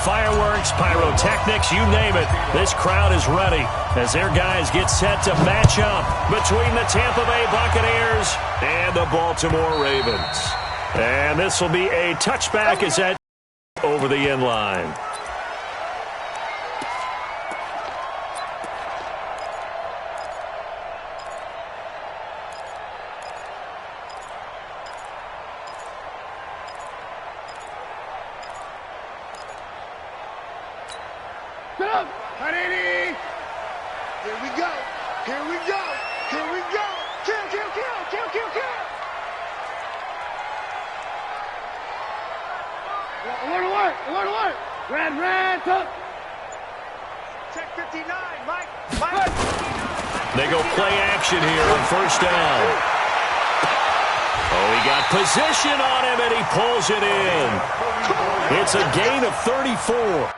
fireworks, pyrotechnics, you name it. This crowd is ready as their guys get set to match up between the Tampa Bay Buccaneers and the Baltimore Ravens. And this will be a touchback as that over the end line. Here we go. Here we go. Here we go. Kill, kill, kill, kill, kill, kill. Alert, alert. Red, tough. Check 59, Mike. They go play action here on first down. Oh, he got position on him, and he pulls it in. It's a gain of 34.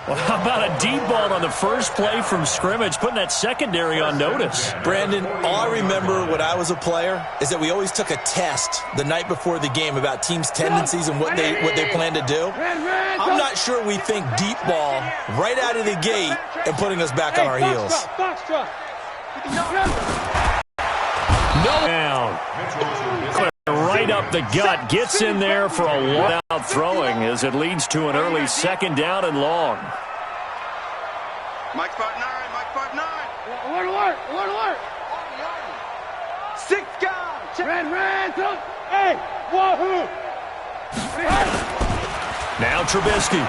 Well, how about a deep ball on the first play from scrimmage, putting that secondary on notice? Brandon, all I remember when I was a player is that we always took a test the night before the game about teams' tendencies and what they plan to do. I'm not sure we think deep ball right out of the gate and putting us back on our heels. No down. Right up the gut, gets in there for a long out throwing as it leads to an early second down and long. Mike 5'9", Mike 5'9". Alert. 6 guys. Red, tough. Hey, wahoo. Now Trubisky.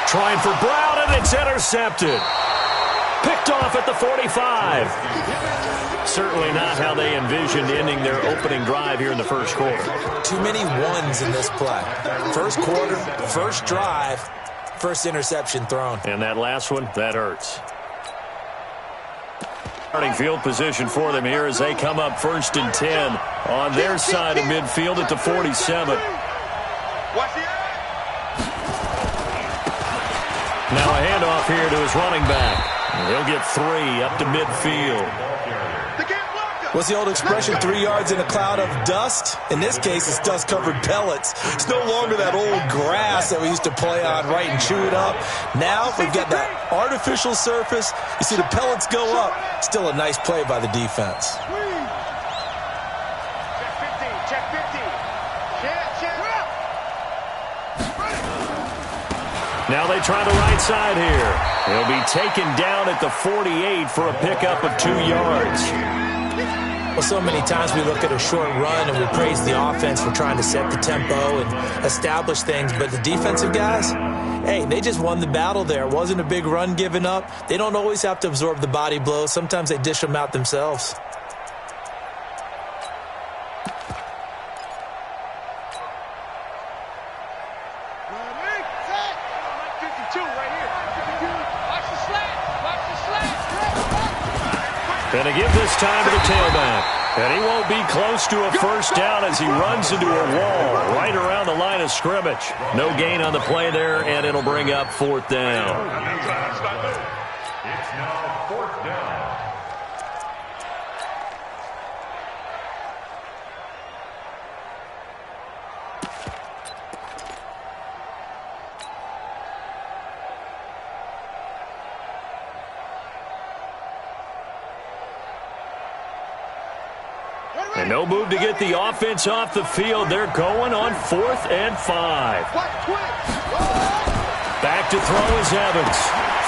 Trying for Brown, and it's intercepted. Picked off at the 45. Certainly not how they envisioned ending their opening drive here in the first quarter. Too many ones in this play. First quarter, first drive, first interception thrown. And that last one, that hurts. Starting field position for them here as they come up 1st and 10 on their side of midfield at the 47. Now a handoff here to his running back. He'll get 3 up to midfield. What's the old expression, 3 yards in a cloud of dust? In this case, it's dust-covered pellets. It's no longer that old grass that we used to play on, right, and chew it up. Now we've got that artificial surface. You see the pellets go up. Still a nice play by the defense. Check 50. Now they try the right side here. He'll be taken down at the 48 for a pickup of 2 yards. Well, so many times we look at a short run and we praise the offense for trying to set the tempo and establish things, but the defensive guys, hey, they just won the battle there. It wasn't a big run given up. They don't always have to absorb the body blows. Sometimes they dish them out themselves. Going to give this time to the tailback. And he won't be close to a first down as he runs into a wall right around the line of scrimmage. No gain on the play there, and it'll bring up 4th down. It's now 4th down. And no move to get the offense off the field. They're going on 4th and 5. Back to throw is Evans.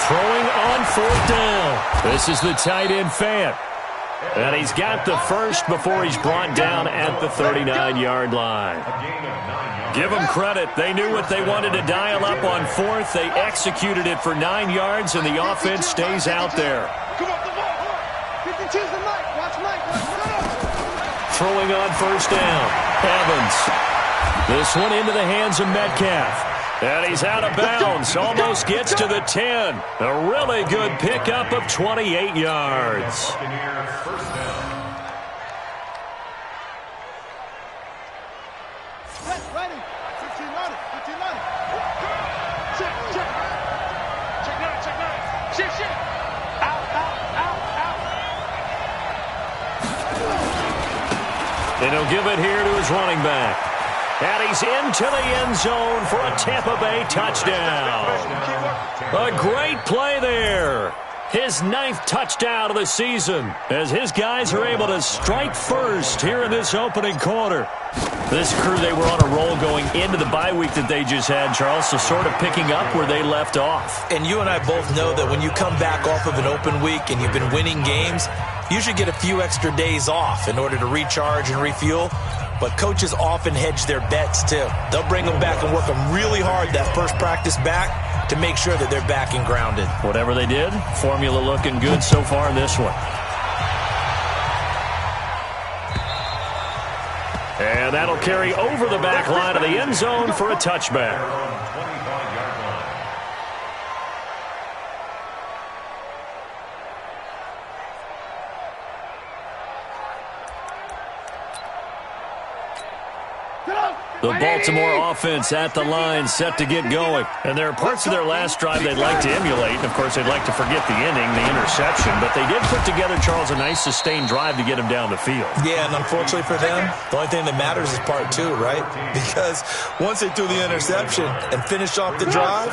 Throwing on 4th down. This is the tight end Fant. And he's got the first before he's brought down at the 39-yard line. Give them credit. They knew what they wanted to dial up on 4th. They executed it for 9 yards, and the offense stays out there. Throwing on first down. Evans. This one into the hands of Metcalf. And he's out of bounds. Almost gets to the 10. A really good pickup of 28 yards. Ready. 15 on it. 15 on it. Check. Check nine. Shit. Out. And he'll give it here to his running back. And he's into the end zone for a Tampa Bay touchdown. A great play there. His 9th touchdown of the season as his guys are able to strike first here in this opening quarter. This crew, they were on a roll going into the bye week that they just had, Charles, so sort of picking up where they left off. And you and I both know that when you come back off of an open week and you've been winning games, you should get a few extra days off in order to recharge and refuel. But coaches often hedge their bets, too. They'll bring them back and work them really hard that first practice back to make sure that they're back and grounded. Whatever they did, formula looking good so far in this one. And that'll carry over the back line of the end zone for a touchback. The Baltimore offense at the line, set to get going. And there are parts of their last drive they'd like to emulate. And, of course, they'd like to forget the inning, the interception. But they did put together, Charles, a nice sustained drive to get him down the field. Yeah, and unfortunately for them, the only thing that matters is part 2, right? Because once they threw the interception and finished off the drive,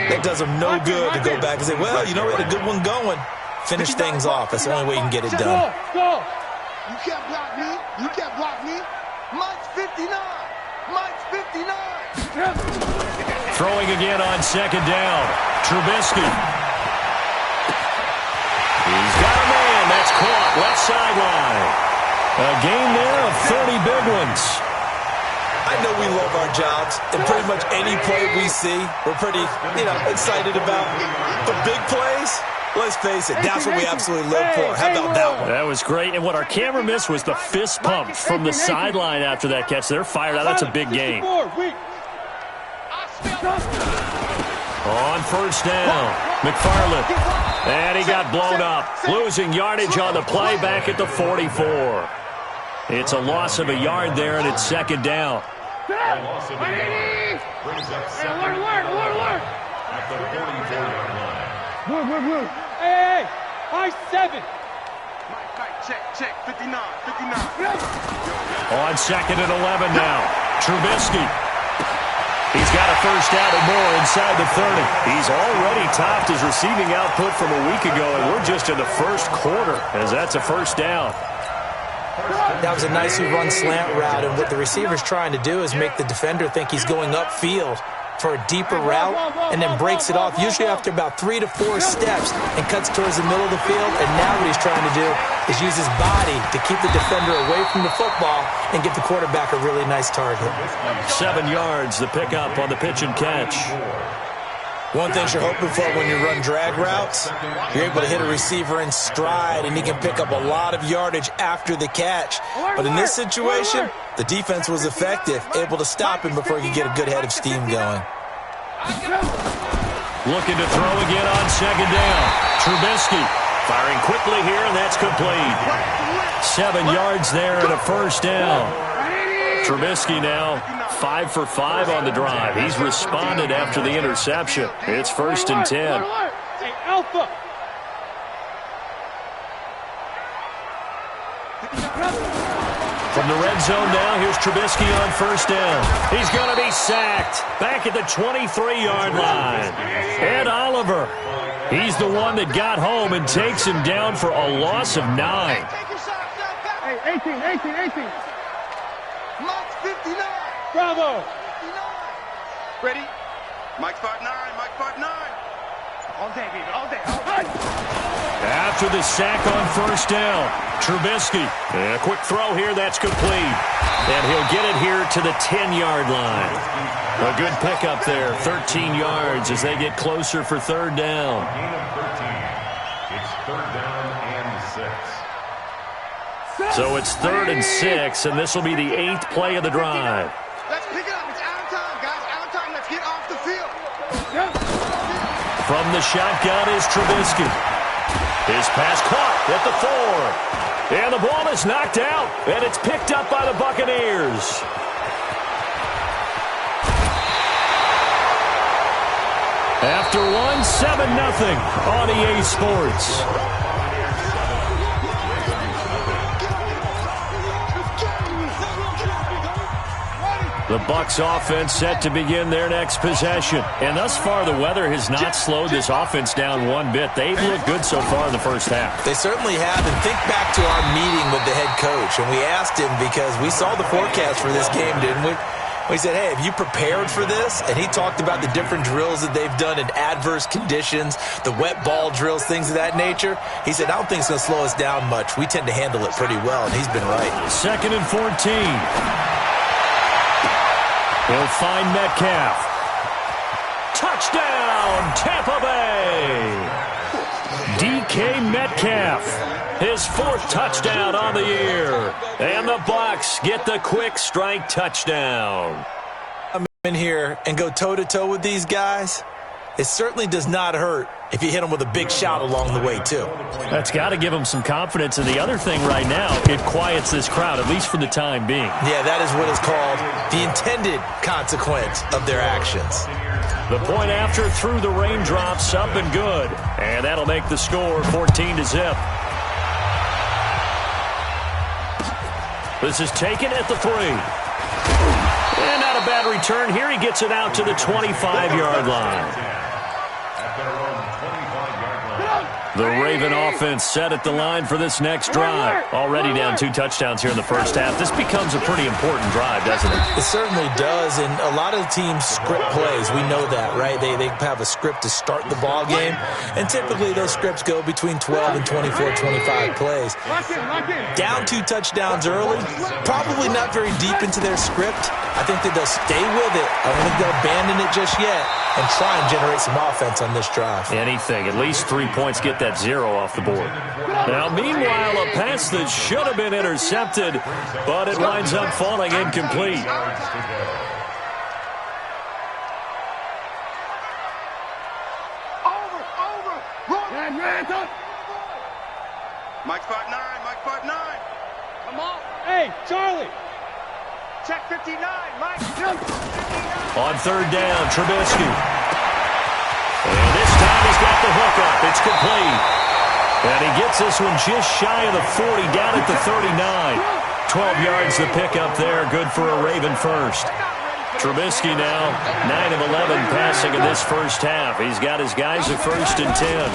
that does them no good to go back and say, well, you know, we had a good one going. Finish things off. That's the only way you can get it done. Go. You can't block me. You can't block me. Mike's 59. Mike's 59. Throwing again on second down. Trubisky. He's got a man. That's caught. Left sideline. A gain there of 30 big ones. I know we love our jobs, and pretty much any play we see, we're pretty, excited about. But big plays, let's face it, that's what we absolutely live for. How about that one? That was great. And what our camera missed was the fist pump from the sideline after that catch. They're fired out. That's a big game. On first down, McFarland. And he got blown up. Losing yardage on the play back at the 44. It's a loss of a yard there, and it's second down. Brings up second alert. At the 44-yard line. Look. Hey, I-7. Mike, check. 59. On second and 11 now. Trubisky. He's got a first down and more inside the 30. He's already topped his receiving output from a week ago, and we're just in the first quarter as that's a first down. That was a nicely run slant route, and what the receiver's trying to do is make the defender think he's going upfield for a deeper route and then breaks it off, usually after about 3 to 4 steps, and cuts towards the middle of the field. And now what he's trying to do is use his body to keep the defender away from the football and give the quarterback a really nice target. 7 yards, the pickup on the pitch and catch. One thing you're hoping for when you run drag routes, you're able to hit a receiver in stride, and he can pick up a lot of yardage after the catch. But in this situation, the defense was effective, able to stop him before he could get a good head of steam going. Looking to throw again on second down. Trubisky firing quickly here, and that's complete. 7 yards there and a first down. Trubisky now 5 for 5 on the drive. He's responded after the interception. It's first and 10. Hey, Alpha. From the red zone now, here's Trubisky on first down. He's going to be sacked back at the 23-yard line. Ed Oliver, he's the one that got home and takes him down for a loss of 9. Hey, 18. Mike's 59. Bravo. 59. Ready? Mike's 5'9". All day, baby. All day. After the sack on first down, Trubisky. A quick throw here, that's complete. And he'll get it here to the 10-yard line. A good pickup there, 13 yards as they get closer for third down. Gain of 13. It's third down and 6. So it's 3rd and 6, and this will be the 8th play of the drive. Let's pick it up. It's out of time, guys. Out of time. Let's get off the From the shotgun is Trubisky. His pass caught at the 4. And the ball is knocked out, and it's picked up by the Buccaneers. After one, 7-0 on EA Sports. The Bucs offense set to begin their next possession. And thus far, the weather has not slowed this offense down one bit. They've looked good so far in the first half. They certainly have. And think back to our meeting with the head coach. And we asked him because we saw the forecast for this game, didn't we? We said, hey, have you prepared for this? And he talked about the different drills that they've done in adverse conditions, the wet ball drills, things of that nature. He said, I don't think it's going to slow us down much. We tend to handle it pretty well, and he's been right. 2nd and 14. He'll find Metcalf. Touchdown, Tampa Bay. DK Metcalf, his 4th touchdown on the year. And the Bucs get the quick strike touchdown. Come in here and go toe-to-toe with these guys. It certainly does not hurt if you hit them with a big shot along the way, too. That's got to give them some confidence. And the other thing right now, it quiets this crowd, at least for the time being. Yeah, that is what is called the intended consequence of their actions. The point after through the raindrops, up and good. And that'll make the score 14-0. This is taken at the 3. And not a bad return here. He gets it out to the 25-yard line. The Raven offense set at the line for this next drive. Already down 2 touchdowns here in the first half. This becomes a pretty important drive, doesn't it? It certainly does, and a lot of teams script plays. We know that, right? They have a script to start the ball game, and typically those scripts go between 12 and 24, 25 plays. Down 2 touchdowns early, probably not very deep into their script. I think that they'll stay with it. I don't think they'll abandon it just yet and try and generate some offense on this drive. Anything. At least 3 points, get that 0 off the board. Now, meanwhile, a pass that should have been intercepted, but it winds up falling incomplete. Mike 5'9", Mike 5'9". Come on. Hey, Charlie. Check 59, Mike. 59. On 3rd down, Trubisky. And this time he's got the hook up. It's complete. And he gets this one just shy of the 40, down at the 39. 12 yards to pick up there. Good for a Raven first. Trubisky now, 9 of 11 passing in this first half. He's got his guys at 1st and 10.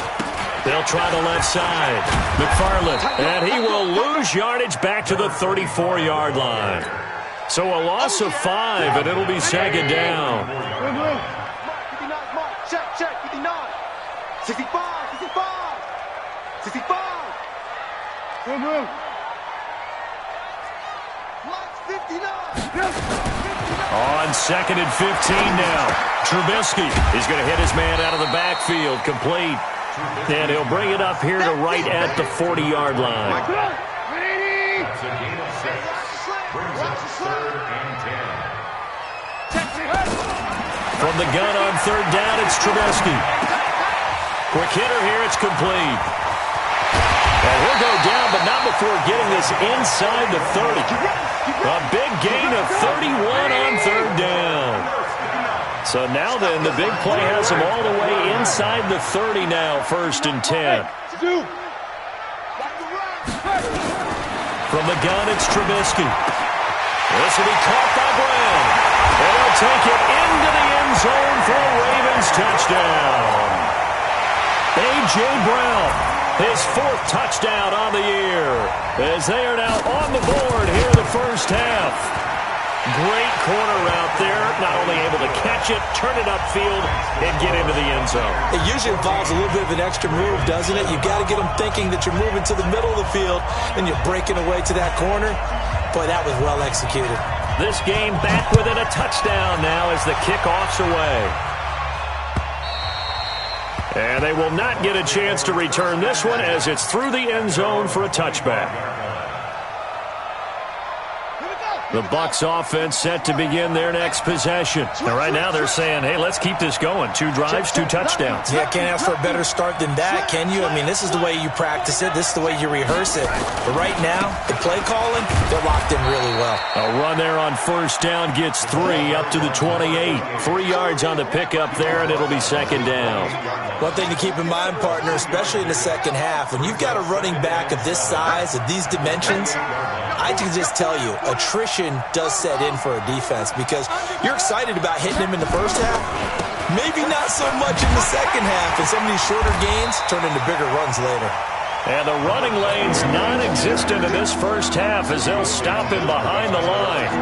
They'll try the left side. McFarland, and he will lose yardage back to the 34-yard line. So a loss of 5, and it'll be 2nd down. Check, 59. 65, 65. 65. Mike's 59. On 2nd and 15 now. Trubisky is going to hit his man out of the backfield, complete. And he'll bring it up here to right at the 40-yard line. It's a gain of 6. Brings up 3rd and 10. From the gun on 3rd down, it's Trubisky. Quick hitter here, it's complete. And he'll go down, but not before getting this inside the 30. A big gain of 31 on 3rd down. So now then, the big play has him all the way inside the 30 now, 1st and 10. From the gun, it's Trubisky. This will be caught by Brown. And he'll take it into the end zone for a Ravens touchdown. A.J. Brown, his 4th touchdown on the year, as they are now on the board here in the first half. Great corner route there, not only able to catch it, turn it upfield, and get into the end zone. It usually involves a little bit of an extra move, doesn't it? You've got to get them thinking that you're moving to the middle of the field and you're breaking away to that corner. Boy, that was well executed. This game back within a touchdown now as the kickoff's away. And they will not get a chance to return this one as it's through the end zone for a touchback. The Bucs offense set to begin their next possession. And right now they're saying, hey, let's keep this going. 2 drives, 2 touchdowns. Yeah, can't ask for a better start than that, can you? I mean, this is the way you practice it. This is the way you rehearse it. But right now, the play calling, they're locked in really well. A run there on first down gets 3 up to the 28. 3 yards on the pickup there, and it'll be second down. One thing to keep in mind, partner, especially in the second half, when you've got a running back of this size, of these dimensions, I can just tell you, attrition does set in for a defense because you're excited about hitting him in the first half. Maybe not so much in the second half, and some of these shorter gains turn into bigger runs later. And the running lane's non-existent in this first half as they'll stop him behind the line.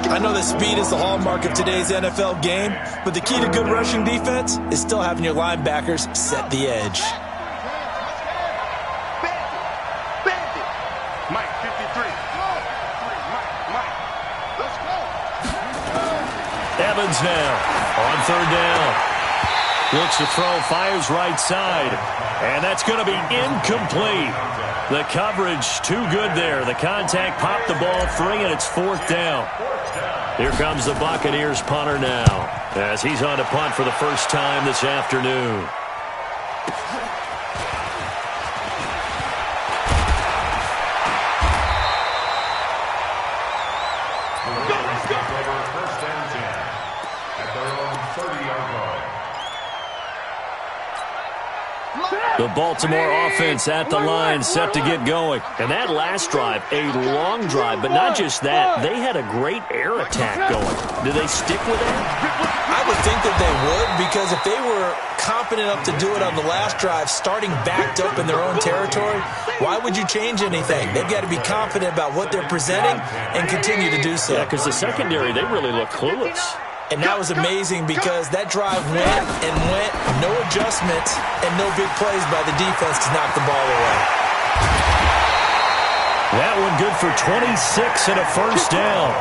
I know that speed is the hallmark of today's NFL game, but the key to good rushing defense is still having your linebackers set the edge. Mike, 53. Mike. Let's go. Evans now on third down. Looks to throw, fires right side. And that's going to be incomplete. The coverage too good there. The contact popped the ball free, and it's fourth down. Here comes the Buccaneers punter now as he's on to punt for the first time this afternoon. The Baltimore offense at the line, set to get going. And that last drive, a long drive, but not just that. They had a great air attack going. Do they stick with that? I would think that they would, because if they were confident enough to do it on the last drive, starting backed up in their own territory, why would you change anything? They've got to be confident about what they're presenting and continue to do so. Yeah, because the secondary, they really look clueless. And that was amazing because that drive went and went, no adjustments, and no big plays by the defense to knock the ball away. That one good for 26 and a first down.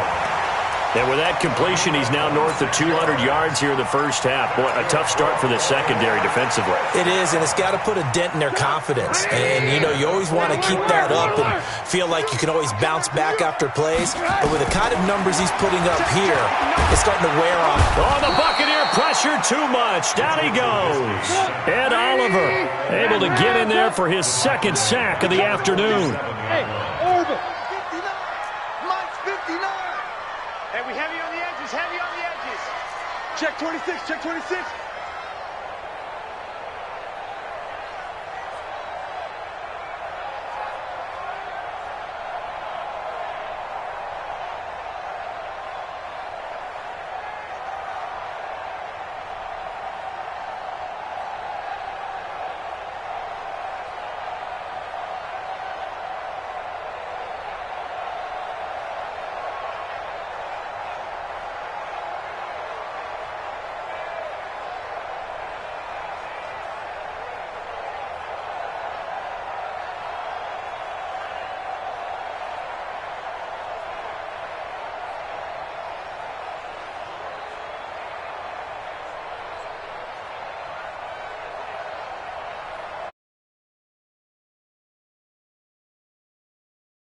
And with that completion, he's now north of 200 yards here in the first half. Boy, a tough start for the secondary defensively. It is, and it's got to put a dent in their confidence. And, you know, you always want to keep that up and feel like you can always bounce back after plays. But with the kind of numbers he's putting up here, it's starting to wear on. Oh, the Buccaneer pressure too much. Down he goes. Ed Oliver able to get in there for his second sack of the afternoon. Hey, over. 59. Mike's 59. Hey, we heavy on the edges, heavy on the edges. Check 26, check 26.